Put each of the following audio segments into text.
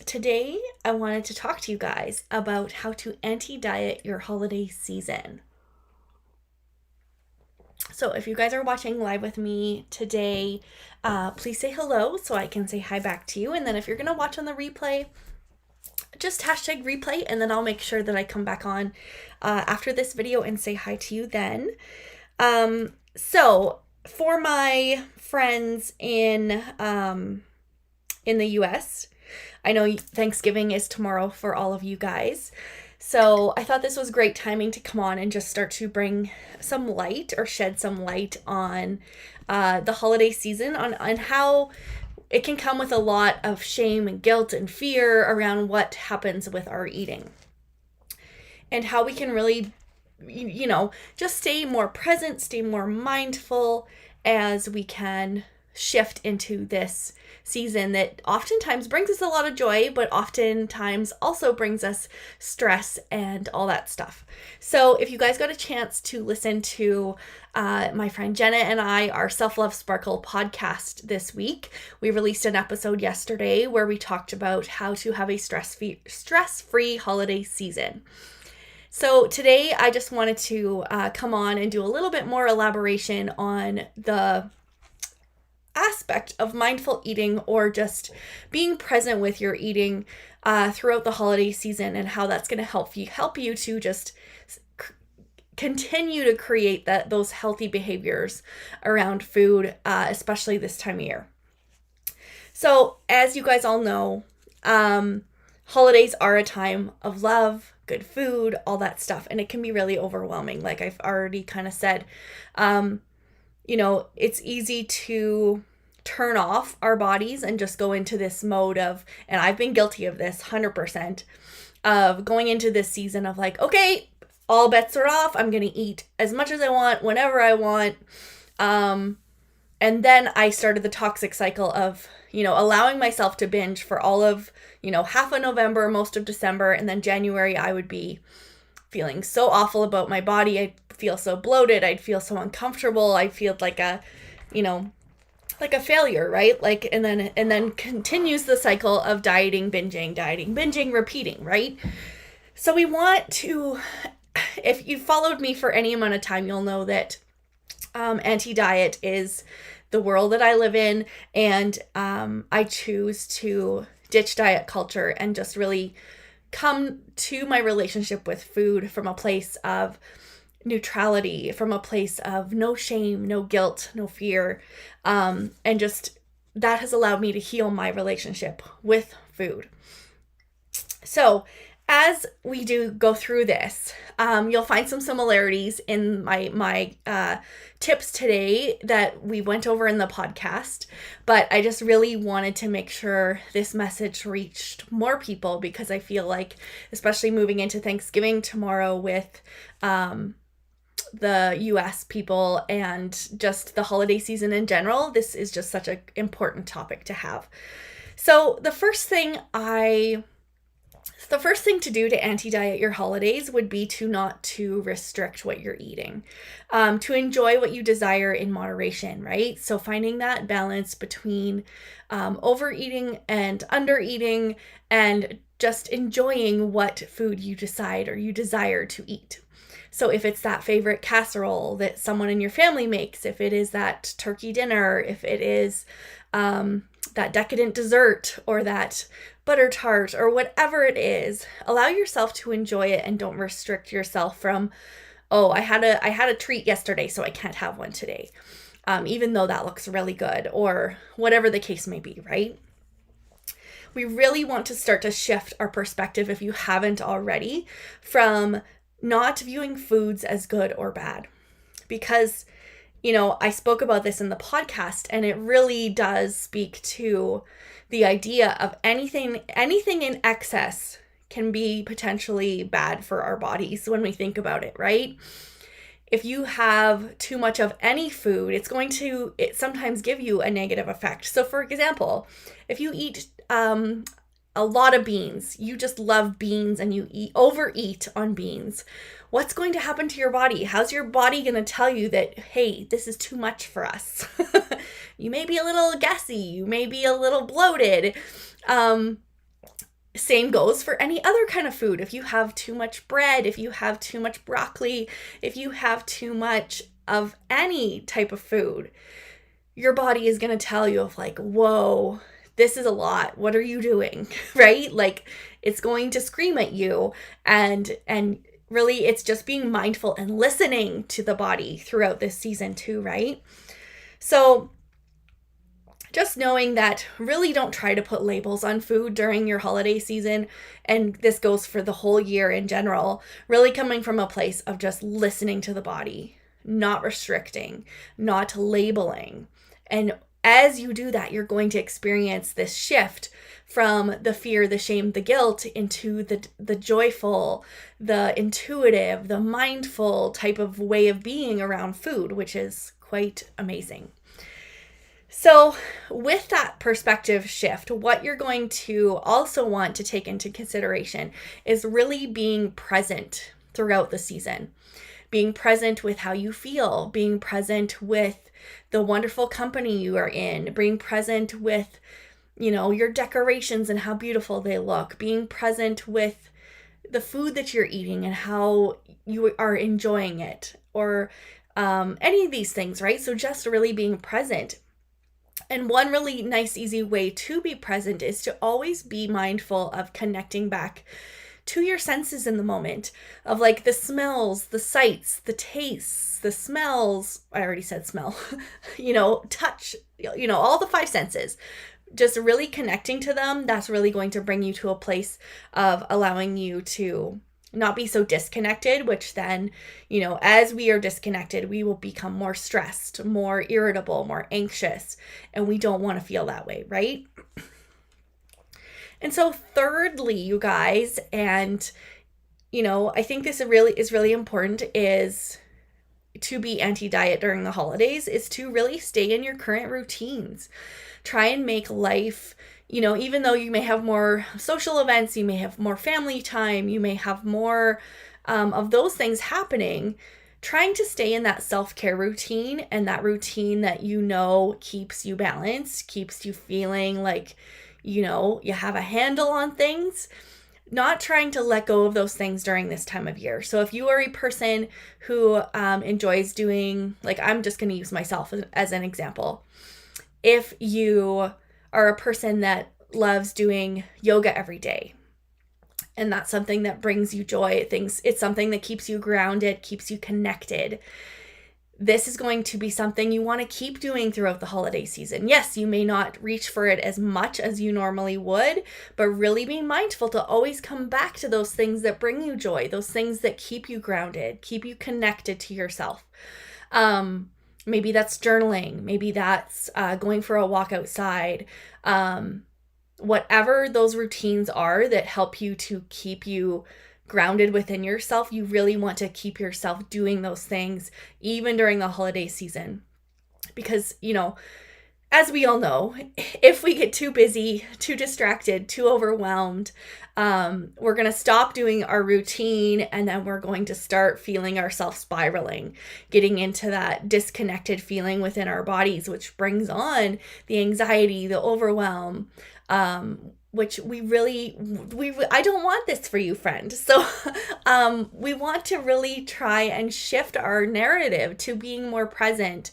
Today I wanted to talk to you guys about how to anti-diet your holiday season. So if you guys are watching live with me today, please say hello so I can say hi back to you. And then if you're going to watch on the replay, just hashtag replay, and then I'll make sure that I come back on after this video and say hi to you then. So for my friends in the US, I know Thanksgiving is tomorrow for all of you guys. So I thought this was great timing to come on and just start to bring some light or shed some light on the holiday season, on how it can come with a lot of shame and guilt and fear around what happens with our eating. And how we can really, just stay more present, stay more mindful as we can shift into this season that oftentimes brings us a lot of joy, but oftentimes also brings us stress and all that stuff. So if you guys got a chance to listen to my friend Jenna and our Self-Love Sparkle podcast this week, we released an episode yesterday where we talked about how to have a stress-free holiday season. So today I just wanted to come on and do a little bit more elaboration on the aspect of mindful eating, or just being present with your eating throughout the holiday season, and how that's going to help you to just continue to create those healthy behaviors around food, especially this time of year. So as you guys all know, holidays are a time of love, good food, all that stuff, and it can be really overwhelming. Like I've already kind of said, it's easy to turn off our bodies and just go into this mode of, and I've been guilty of this 100%, of going into this season of like, okay, all bets are off. I'm going to eat as much as I want, whenever I want. And then I started the toxic cycle of, allowing myself to binge for all of, half of November, most of December, and then January, I would be feeling so awful about my body. I'd feel so bloated. I'd feel so uncomfortable. I'd feel like a failure, right? And then continues the cycle of dieting, binging, repeating, right? So we want to, if you followed me for any amount of time, you'll know that anti-diet is the world that I live in, and I choose to ditch diet culture and just really come to my relationship with food from a place of neutrality, from a place of no shame, no guilt, no fear, and just that has allowed me to heal my relationship with food. So as we do go through this, you'll find some similarities in my tips today that we went over in the podcast, but I just really wanted to make sure this message reached more people, because I feel like, especially moving into Thanksgiving tomorrow with the US people and just the holiday season in general, this is just such an important topic to have. So the first thing to do to anti-diet your holidays would be not to restrict what you're eating, to enjoy what you desire in moderation, right? So finding that balance between overeating and undereating, and just enjoying what food you decide or you desire to eat. So if it's that favorite casserole that someone in your family makes, if it is that turkey dinner, if it is that decadent dessert or that butter tart or whatever it is, allow yourself to enjoy it and don't restrict yourself from, oh, I had a treat yesterday, so I can't have one today, even though that looks really good, or whatever the case may be, right? We really want to start to shift our perspective, if you haven't already, from not viewing foods as good or bad, because I spoke about this in the podcast, and it really does speak to the idea of anything in excess can be potentially bad for our bodies when we think about it, right? If you have too much of any food, it sometimes give you a negative effect. So for example, if you eat a lot of beans, you just love beans and you overeat on beans, what's going to happen to your body? How's your body going to tell you that, hey, this is too much for us? You may be a little gassy, you may be a little bloated, Same goes for any other kind of food. If you have too much bread, if you have too much broccoli, if you have too much of any type of food, your body is going to tell you of like, whoa, this is a lot. What are you doing? Right? Like it's going to scream at you, and really it's just being mindful and listening to the body throughout this season too, right? So just knowing that really don't try to put labels on food during your holiday season. And this goes for the whole year in general, really coming from a place of just listening to the body, not restricting, not labeling. And as you do that, you're going to experience this shift from the fear, the shame, the guilt into the joyful, the intuitive, the mindful type of way of being around food, which is quite amazing. So with that perspective shift, what you're going to also want to take into consideration is really being present throughout the season, being present with how you feel, being present with the wonderful company you are in, being present with, your decorations and how beautiful they look, being present with the food that you're eating and how you are enjoying it, or any of these things, right? So just really being present. And one really nice, easy way to be present is to always be mindful of connecting back to your senses in the moment, of like the smells, the sights, the tastes, the smells. I already said smell, touch, all the five senses. Just really connecting to them, that's really going to bring you to a place of allowing you to not be so disconnected, which then, as we are disconnected, we will become more stressed, more irritable, more anxious, and we don't want to feel that way, right? And so thirdly, you guys, and, I think this is really important, is to be anti-diet during the holidays, is to really stay in your current routines. Try and make life, even though you may have more social events, you may have more family time, you may have more of those things happening, trying to stay in that self-care routine, and that routine that keeps you balanced, keeps you feeling like, you have a handle on things, not trying to let go of those things during this time of year. So if you are a person who enjoys doing, like, I'm just going to use myself as an example. If you are a person that loves doing yoga every day, and that's something that brings you joy, it's something that keeps you grounded, keeps you connected, this is going to be something you want to keep doing throughout the holiday season. Yes, you may not reach for it as much as you normally would, but really be mindful to always come back to those things that bring you joy, those things that keep you grounded, keep you connected to yourself. Maybe that's journaling. Maybe that's going for a walk outside. Whatever those routines are that help you to keep you grounded within yourself, you really want to keep yourself doing those things even during the holiday season. Because, as we all know, if we get too busy, too distracted, too overwhelmed, we're going to stop doing our routine, and then we're going to start feeling ourselves spiraling, getting into that disconnected feeling within our bodies, which brings on the anxiety, the overwhelm, which I don't want this for you, friend. So we want to really try and shift our narrative to being more present,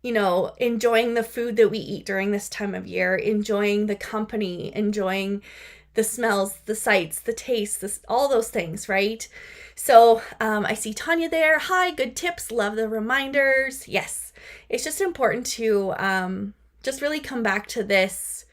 enjoying the food that we eat during this time of year, enjoying the company, enjoying the smells, the sights, the tastes, all those things, right? So I see Tanya there. Hi, good tips. Love the reminders. Yes, it's just important to just really come back to this,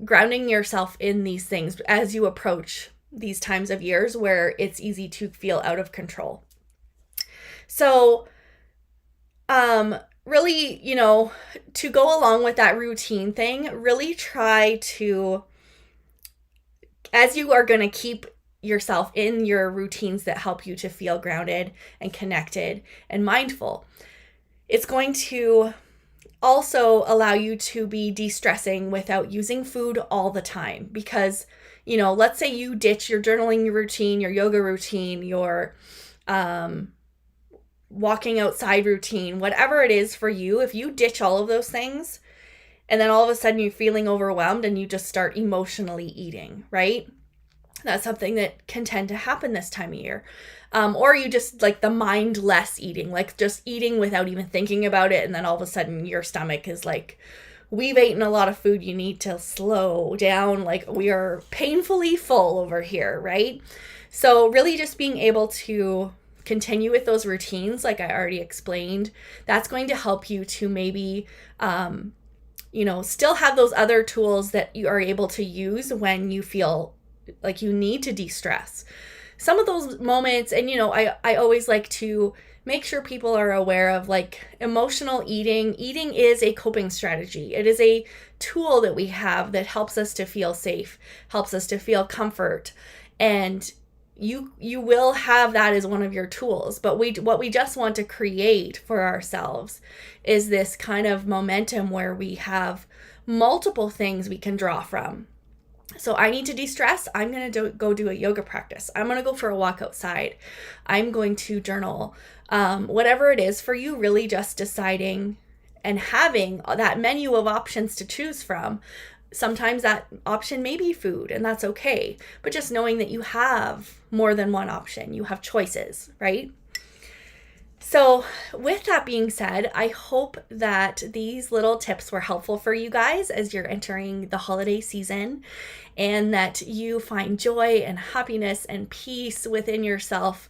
grounding yourself in these things as you approach these times of years where it's easy to feel out of control. So really, to go along with that routine thing, really try to, as you are going to keep yourself in your routines that help you to feel grounded and connected and mindful, it's going to also allow you to be de-stressing without using food all the time. Because, let's say you ditch your journaling routine, your yoga routine, your walking outside routine, whatever it is for you, if you ditch all of those things and then all of a sudden you're feeling overwhelmed and you just start emotionally eating, right? That's something that can tend to happen this time of year. Or you just like the mindless eating, like just eating without even thinking about it. And then all of a sudden your stomach is like, we've eaten a lot of food. You need to slow down. Like we are painfully full over here, right? So really just being able to continue with those routines, like I already explained, that's going to help you to maybe, still have those other tools that you are able to use when you feel like you need to de-stress. Some of those moments, and I always like to make sure people are aware of like emotional eating. Eating is a coping strategy. It is a tool that we have that helps us to feel safe, helps us to feel comfort. And you will have that as one of your tools. But what we just want to create for ourselves is this kind of momentum where we have multiple things we can draw from. So I need to de-stress. I'm going to go do a yoga practice. I'm going to go for a walk outside. I'm going to journal. Whatever it is for you, really just deciding and having that menu of options to choose from. Sometimes that option may be food, and that's okay. But just knowing that you have more than one option, you have choices, right? So with that being said, I hope that these little tips were helpful for you guys as you're entering the holiday season, and that you find joy and happiness and peace within yourself,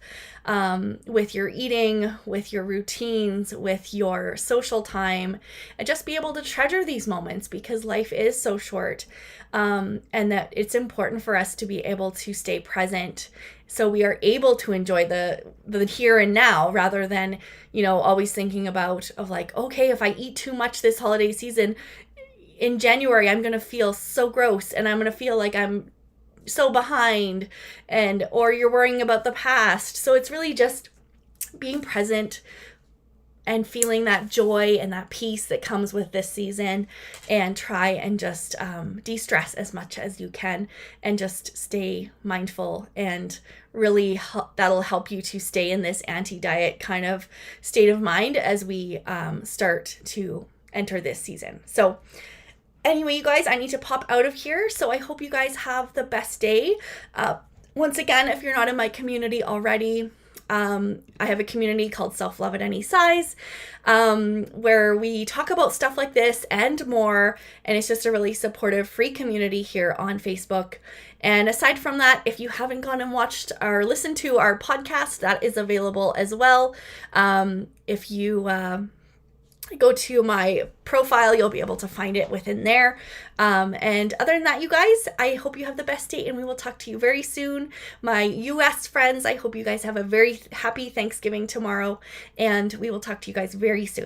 with your eating, with your routines, with your social time, and just be able to treasure these moments because life is so short, and that it's important for us to be able to stay present so we are able to enjoy the here and now rather than, always thinking of like, okay, if I eat too much this holiday season, in January, I'm going to feel so gross and I'm going to feel like I'm so behind, or you're worrying about the past. So it's really just being present and feeling that joy and that peace that comes with this season, and try and just de-stress as much as you can and just stay mindful, and really that'll help you to stay in this anti-diet kind of state of mind as we start to enter this season. So anyway, you guys, I need to pop out of here. So I hope you guys have the best day. Once again, if you're not in my community already, I have a community called Self-Love at Any Size, where we talk about stuff like this and more. And it's just a really supportive, free community here on Facebook. And aside from that, if you haven't gone and watched or listened to our podcast, that is available as well. If you go to my profile, you'll be able to find it within there. And other than that, you guys, I hope you have the best day, and we will talk to you very soon. My US friends, I hope you guys have a very happy Thanksgiving tomorrow, and we will talk to you guys very soon.